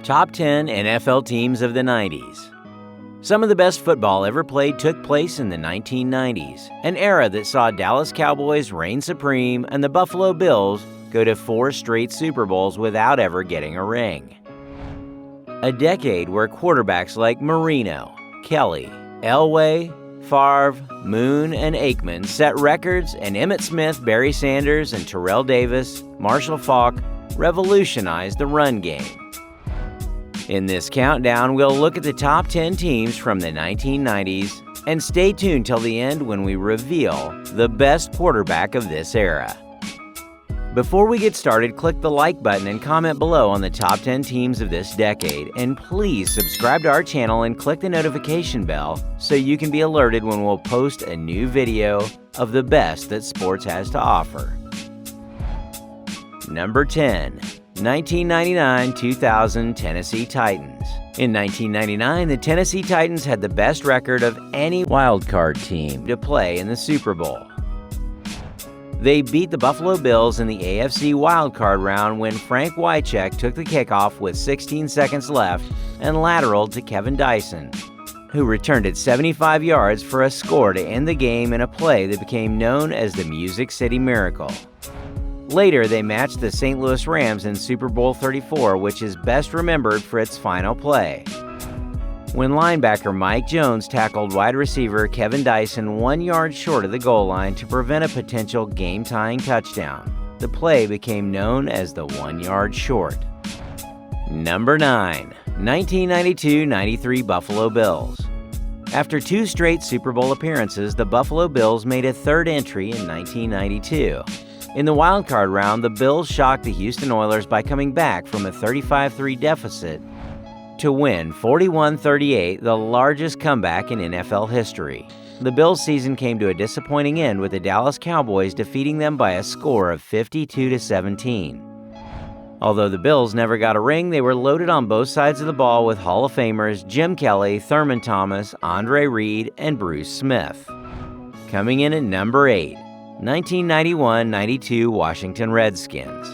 Top 10 NFL Teams of the 90s. Some of the best football ever played took place in the 1990s, an era that saw Dallas Cowboys reign supreme and the Buffalo Bills go to 4 straight Super Bowls without ever getting a ring. A decade where quarterbacks like Marino, Kelly, Elway, Favre, Moon, and Aikman set records, and Emmitt Smith, Barry Sanders, and Terrell Davis, Marshall Faulk revolutionized the run game. In this countdown, we'll look at the top 10 teams from the 1990s, and stay tuned till the end when we reveal the best quarterback of this era. Before we get started, click the like button and comment below on the top 10 teams of this decade, and please subscribe to our channel and click the notification bell so you can be alerted when we'll post a new video of the best that sports has to offer. Number 10. 1999-2000 Tennessee Titans. In 1999, the Tennessee Titans had the best record of any wildcard team to play in the Super Bowl. They beat the Buffalo Bills in the AFC wildcard round when Frank Wycheck took the kickoff with 16 seconds left and lateraled to Kevin Dyson, who returned it 75 yards for a score to end the game in a play that became known as the Music City Miracle. Later, they matched the St. Louis Rams in Super Bowl 34, which is best remembered for its final play, when linebacker Mike Jones tackled wide receiver Kevin Dyson 1 yard short of the goal line to prevent a potential game-tying touchdown. The play became known as the 1 yard short. Number 9. 1992-93 Buffalo Bills. After 2 straight Super Bowl appearances, the Buffalo Bills made a third entry in 1992. In the wildcard round, the Bills shocked the Houston Oilers by coming back from a 35-3 deficit to win 41-38, the largest comeback in NFL history. The Bills' season came to a disappointing end with the Dallas Cowboys defeating them by a score of 52-17. Although the Bills never got a ring, they were loaded on both sides of the ball with Hall of Famers Jim Kelly, Thurman Thomas, Andre Reed, and Bruce Smith. Coming in at number 8. 1991-92 Washington Redskins.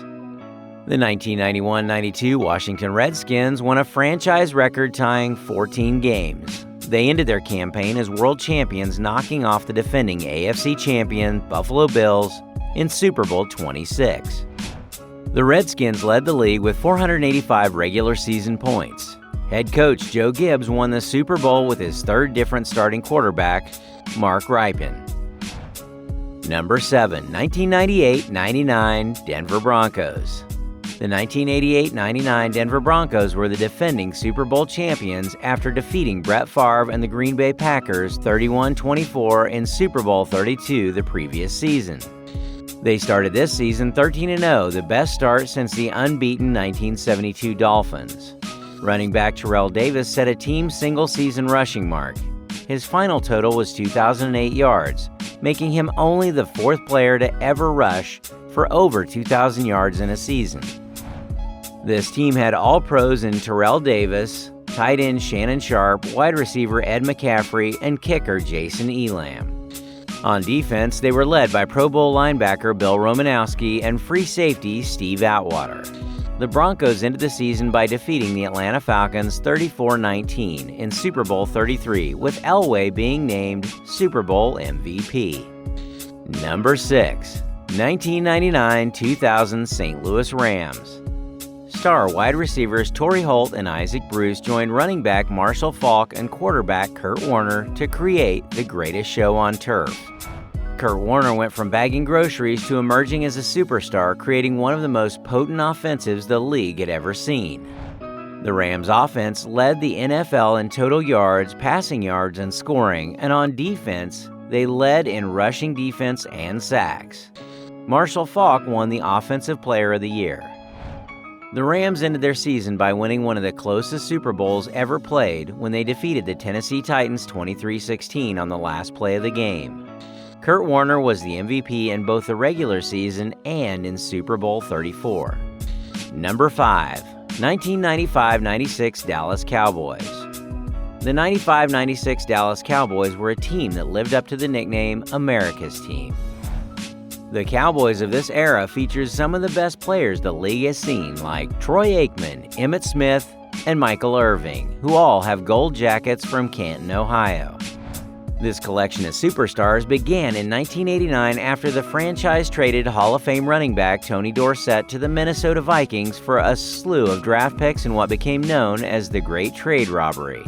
The 1991-92 Washington Redskins won a franchise record-tying 14 games. They ended their campaign as world champions, knocking off the defending AFC champion Buffalo Bills in Super Bowl 26. The Redskins led the league with 485 regular season points. Head coach Joe Gibbs won the Super Bowl with his third different starting quarterback, Mark Rypien. Number 7. 1998-99 Denver Broncos. The 1988-99 Denver Broncos were the defending Super Bowl champions after defeating Brett Favre and the Green Bay Packers 31-24 in Super Bowl 32 the previous season. They started this season 13-0, the best start since the unbeaten 1972 Dolphins. Running back Terrell Davis set a team single-season rushing mark. His final total was 2,008 yards, making him only the 4th player to ever rush for over 2,000 yards in a season. This team had All-Pros in Terrell Davis, tight end Shannon Sharp, wide receiver Ed McCaffrey, and kicker Jason Elam. On defense, they were led by Pro Bowl linebacker Bill Romanowski and free safety Steve Atwater. The Broncos ended the season by defeating the Atlanta Falcons 34-19 in Super Bowl 33, with Elway being named Super Bowl MVP. Number 6. 1999-2000 St. Louis Rams. Star wide receivers Torrey Holt and Isaac Bruce joined running back Marshall Faulk and quarterback Kurt Warner to create the greatest show on turf. Kurt Warner went from bagging groceries to emerging as a superstar, creating one of the most potent offensives the league had ever seen. The Rams' offense led the NFL in total yards, passing yards, and scoring, and on defense, they led in rushing defense and sacks. Marshall Faulk won the Offensive Player of the Year. The Rams ended their season by winning one of the closest Super Bowls ever played when they defeated the Tennessee Titans 23-16 on the last play of the game. Kurt Warner was the MVP in both the regular season and in Super Bowl 34. Number 5. 1995-96 Dallas Cowboys. The 95-96 Dallas Cowboys were a team that lived up to the nickname America's Team. The Cowboys of this era features some of the best players the league has seen, like Troy Aikman, Emmitt Smith, and Michael Irving, who all have gold jackets from Canton, Ohio. This collection of superstars began in 1989 after the franchise traded Hall of Fame running back Tony Dorsett to the Minnesota Vikings for a slew of draft picks in what became known as the Great Trade Robbery.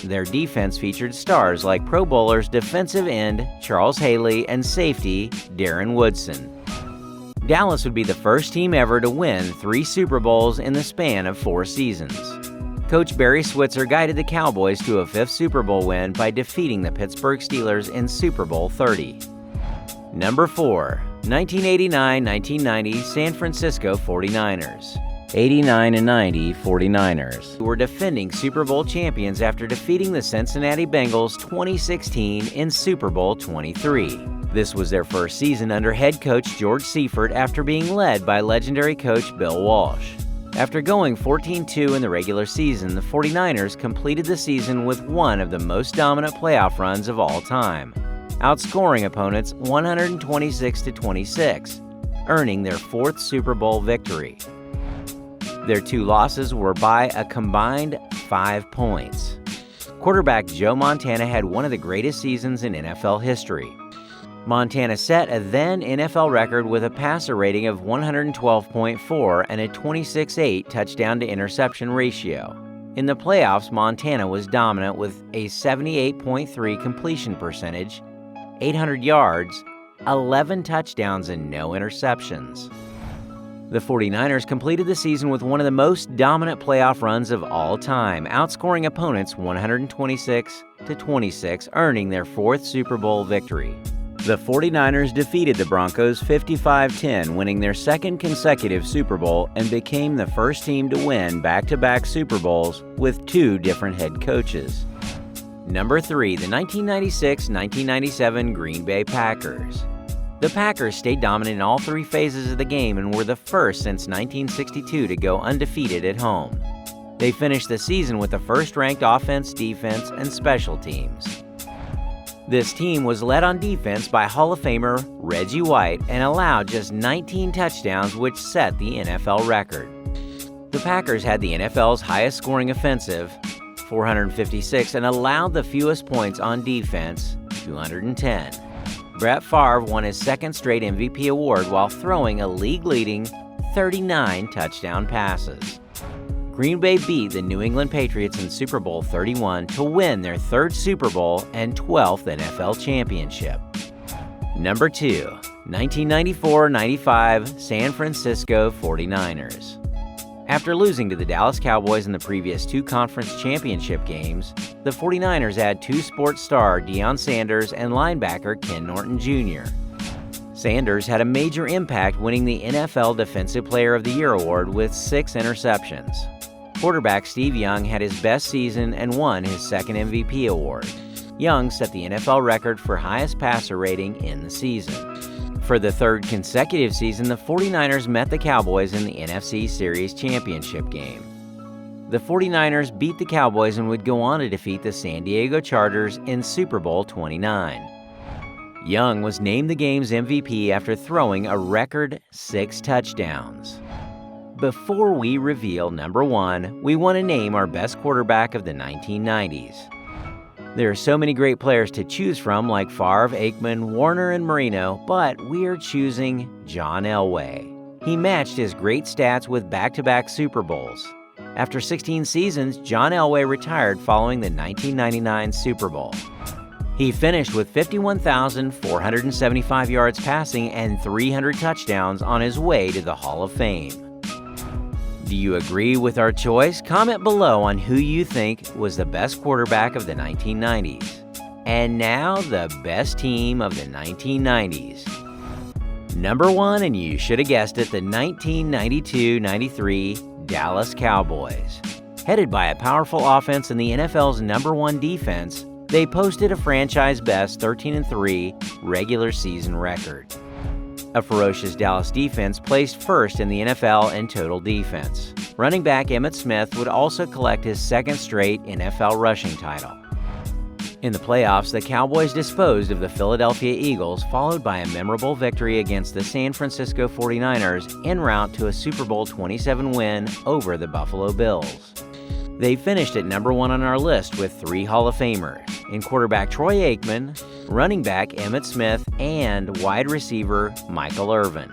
Their defense featured stars like Pro Bowlers defensive end Charles Haley and safety Darren Woodson. Dallas would be the first team ever to win 3 Super Bowls in the span of 4 seasons. Coach Barry Switzer guided the Cowboys to a 5th Super Bowl win by defeating the Pittsburgh Steelers in Super Bowl 30. Number 4. 1989-1990 San Francisco 49ers. 89-90 49ers, who were defending Super Bowl champions after defeating the Cincinnati Bengals 2016 in Super Bowl 23. This was their first season under head coach George Seifert after being led by legendary coach Bill Walsh. After going 14-2 in the regular season, the 49ers completed the season with one of the most dominant playoff runs of all time, outscoring opponents 126-26, earning their 4th Super Bowl victory. Their 2 losses were by a combined 5 points. Quarterback Joe Montana had one of the greatest seasons in NFL history. Montana set a then NFL record with a passer rating of 112.4 and a 26.8 touchdown-to-interception ratio. In the playoffs, Montana was dominant with a 78.3 completion percentage, 800 yards, 11 touchdowns, and no interceptions. The 49ers completed the season with one of the most dominant playoff runs of all time, outscoring opponents 126-26, earning their 4th Super Bowl victory. The 49ers defeated the Broncos 55-10, winning their 2nd consecutive Super Bowl and became the first team to win back-to-back Super Bowls with 2 different head coaches. Number 3, the 1996-1997 Green Bay Packers. The Packers stayed dominant in all 3 phases of the game and were the first since 1962 to go undefeated at home. They finished the season with the first-ranked offense, defense, and special teams. This team was led on defense by Hall of Famer Reggie White and allowed just 19 touchdowns, which set the NFL record. The Packers had the NFL's highest scoring offensive, 456, and allowed the fewest points on defense, 210. Brett Favre won his 2nd straight MVP award while throwing a league-leading 39 touchdown passes. Green Bay beat the New England Patriots in Super Bowl 31 to win their 3rd Super Bowl and 12th NFL championship. Number 2, 1994-95 San Francisco 49ers. After losing to the Dallas Cowboys in the previous 2 conference championship games, the 49ers had 2 sports star Deion Sanders and linebacker Ken Norton Jr. Sanders had a major impact, winning the NFL Defensive Player of the Year award with 6 interceptions. Quarterback Steve Young had his best season and won his 2nd MVP award. Young set the NFL record for highest passer rating in the season. For the 3rd consecutive season, the 49ers met the Cowboys in the NFC Series Championship game. The 49ers beat the Cowboys and would go on to defeat the San Diego Chargers in Super Bowl 29. Young was named the game's MVP after throwing a record 6 touchdowns. Before we reveal number 1, we want to name our best quarterback of the 1990s. There are so many great players to choose from, like Favre, Aikman, Warner, and Marino, but we are choosing John Elway. He matched his great stats with back-to-back Super Bowls. After 16 seasons, John Elway retired following the 1999 Super Bowl. He finished with 51,475 yards passing and 300 touchdowns on his way to the Hall of Fame. Do you agree with our choice? Comment below on who you think was the best quarterback of the 1990s. And now, the best team of the 1990s. Number 1, and you should have guessed it, the 1992-93 Dallas Cowboys. Headed by a powerful offense and the NFL's number 1 defense, they posted a franchise-best 13-3 regular season record. A ferocious Dallas defense placed first in the NFL in total defense. Running back Emmitt Smith would also collect his 2nd straight NFL rushing title. In the playoffs, the Cowboys disposed of the Philadelphia Eagles, followed by a memorable victory against the San Francisco 49ers en route to a Super Bowl 27 win over the Buffalo Bills. They finished at number 1 on our list with 3 Hall of Famers in quarterback Troy Aikman, running back Emmitt Smith, and wide receiver Michael Irvin.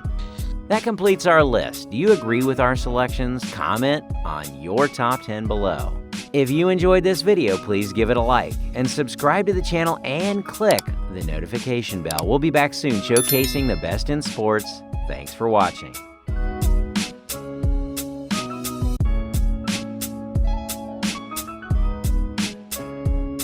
That completes our list. Do you agree with our selections? Comment on your top 10 below. If you enjoyed this video, please give it a like and subscribe to the channel and click the notification bell. We'll be back soon showcasing the best in sports. Thanks for watching.